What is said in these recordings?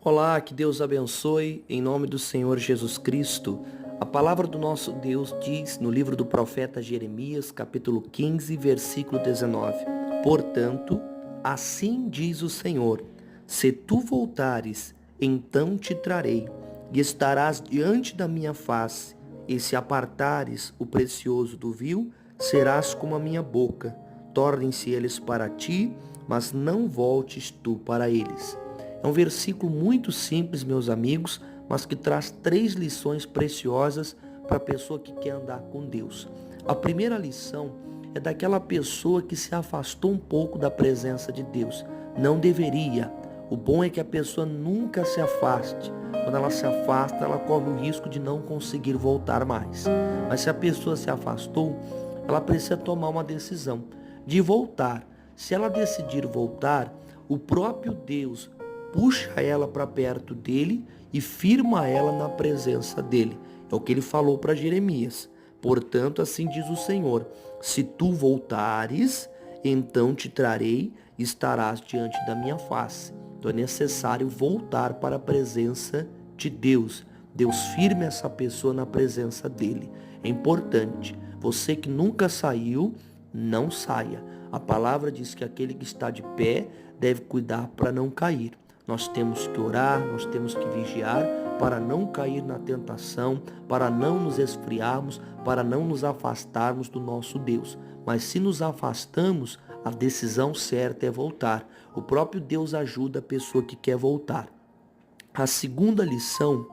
Olá, que Deus abençoe, em nome do Senhor Jesus Cristo. A palavra do nosso Deus diz no livro do profeta Jeremias, capítulo 15, versículo 19: Portanto, assim diz o Senhor: se tu voltares, então te trarei, e estarás diante da minha face, e se apartares o precioso do vil, serás como a minha boca. Tornem-se eles para ti, mas não voltes tu para eles. É um versículo muito simples, meus amigos, mas que traz 3 lições preciosas para a pessoa que quer andar com Deus. A primeira lição é daquela pessoa que se afastou um pouco da presença de Deus. Não deveria. O bom é que a pessoa nunca se afaste. Quando ela se afasta, ela corre o risco de não conseguir voltar mais. Mas se a pessoa se afastou, ela precisa tomar uma decisão de voltar. Se ela decidir voltar, o próprio Deus puxa ela para perto dele e firma ela na presença dele. É o que ele falou para Jeremias. Portanto, assim diz o Senhor: se tu voltares, então te trarei e estarás diante da minha face. Então é necessário voltar para a presença de Deus. Deus firme essa pessoa na presença dele. É importante. Você que nunca saiu, não saia. A palavra diz que aquele que está de pé deve cuidar para não cair. Nós temos que orar, nós temos que vigiar para não cair na tentação, para não nos esfriarmos, para não nos afastarmos do nosso Deus. Mas se nos afastamos, a decisão certa é voltar. O próprio Deus ajuda a pessoa que quer voltar. A segunda lição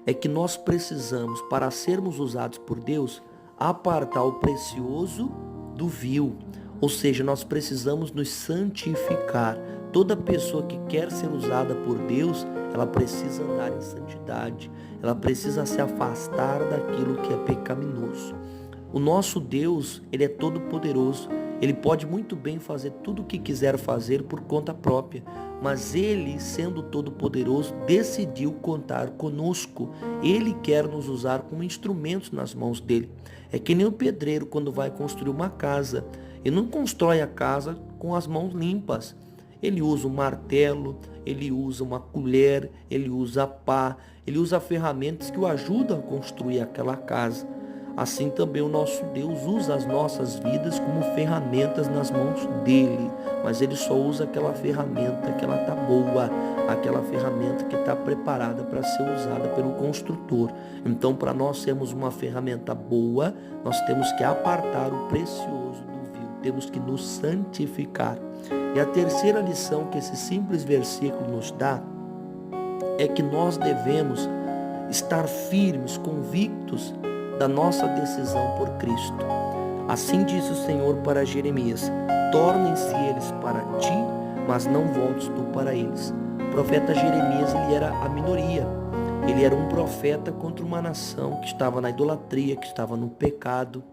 é que nós precisamos, para sermos usados por Deus, apartar o precioso do vil. Ou seja, nós precisamos nos santificar. Toda pessoa que quer ser usada por Deus, ela precisa andar em santidade. Ela precisa se afastar daquilo que é pecaminoso. O nosso Deus, ele é todo poderoso. Ele pode muito bem fazer tudo o que quiser fazer por conta própria. Mas ele, sendo todo poderoso, decidiu contar conosco. Ele quer nos usar como instrumentos nas mãos dele. É que nem o pedreiro quando vai construir uma casa. Ele não constrói a casa com as mãos limpas. Ele usa um martelo, ele usa uma colher, ele usa pá, ele usa ferramentas que o ajudam a construir aquela casa. Assim também o nosso Deus usa as nossas vidas como ferramentas nas mãos dele. Mas ele só usa aquela ferramenta que ela está boa, aquela ferramenta que está preparada para ser usada pelo construtor. Então, para nós sermos uma ferramenta boa, nós temos que apartar o precioso do vil, temos que nos santificar. E a terceira lição que esse simples versículo nos dá é que nós devemos estar firmes, convictos da nossa decisão por Cristo. Assim disse o Senhor para Jeremias: tornem-se eles para ti, mas não voltes tu para eles. O profeta Jeremias, ele era a minoria. Ele era um profeta contra uma nação que estava na idolatria, que estava no pecado.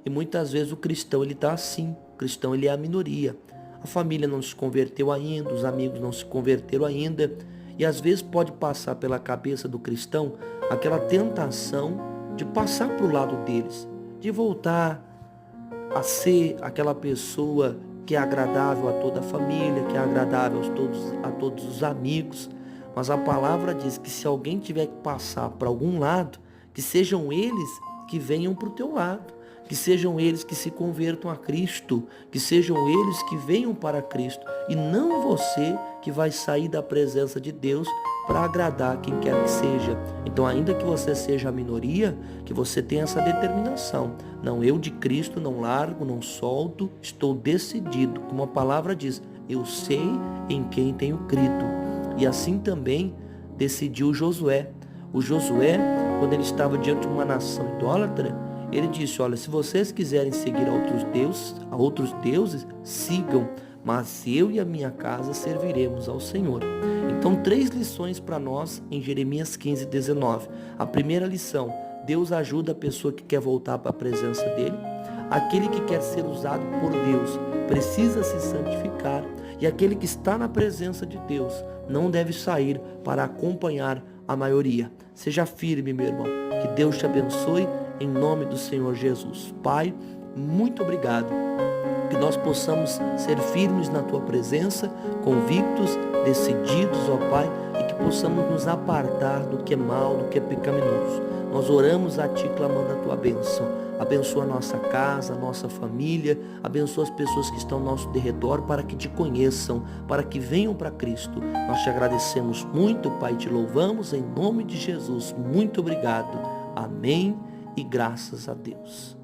E muitas vezes o cristão, ele está assim. O cristão, ele é a minoria. A família não se converteu ainda, os amigos não se converteram ainda. E às vezes pode passar pela cabeça do cristão aquela tentação de passar para o lado deles, de voltar a ser aquela pessoa que é agradável a toda a família, que é agradável a todos os amigos. Mas a palavra diz que se alguém tiver que passar para algum lado, que sejam eles que venham para o teu lado. Que sejam eles que se convertam a Cristo, que sejam eles que venham para Cristo, e não você que vai sair da presença de Deus para agradar quem quer que seja. Então, ainda que você seja a minoria, que você tenha essa determinação. Não, eu de Cristo não largo, não solto, estou decidido. Como a palavra diz, eu sei em quem tenho crido. E assim também decidiu Josué. O Josué, quando ele estava diante de uma nação idólatra, ele disse: olha, se vocês quiserem seguir a outros deuses, sigam, mas eu e a minha casa serviremos ao Senhor. Então, 3 lições para nós em Jeremias 15, 19. A primeira lição: Deus ajuda a pessoa que quer voltar para a presença dele. Aquele que quer ser usado por Deus precisa se santificar. E aquele que está na presença de Deus não deve sair para acompanhar a maioria. Seja firme, meu irmão. Que Deus te abençoe. Em nome do Senhor Jesus. Pai, muito obrigado. Que nós possamos ser firmes na Tua presença, convictos, decididos, ó Pai, e que que possamos nos apartar do que é mal, do que é pecaminoso. Nós oramos a Ti clamando a Tua bênção. Abençoa a nossa casa, a nossa família, abençoa as pessoas que estão ao nosso derredor para que Te conheçam, para que venham para Cristo. Nós Te agradecemos muito, Pai, Te louvamos em nome de Jesus. Muito obrigado. Amém e graças a Deus.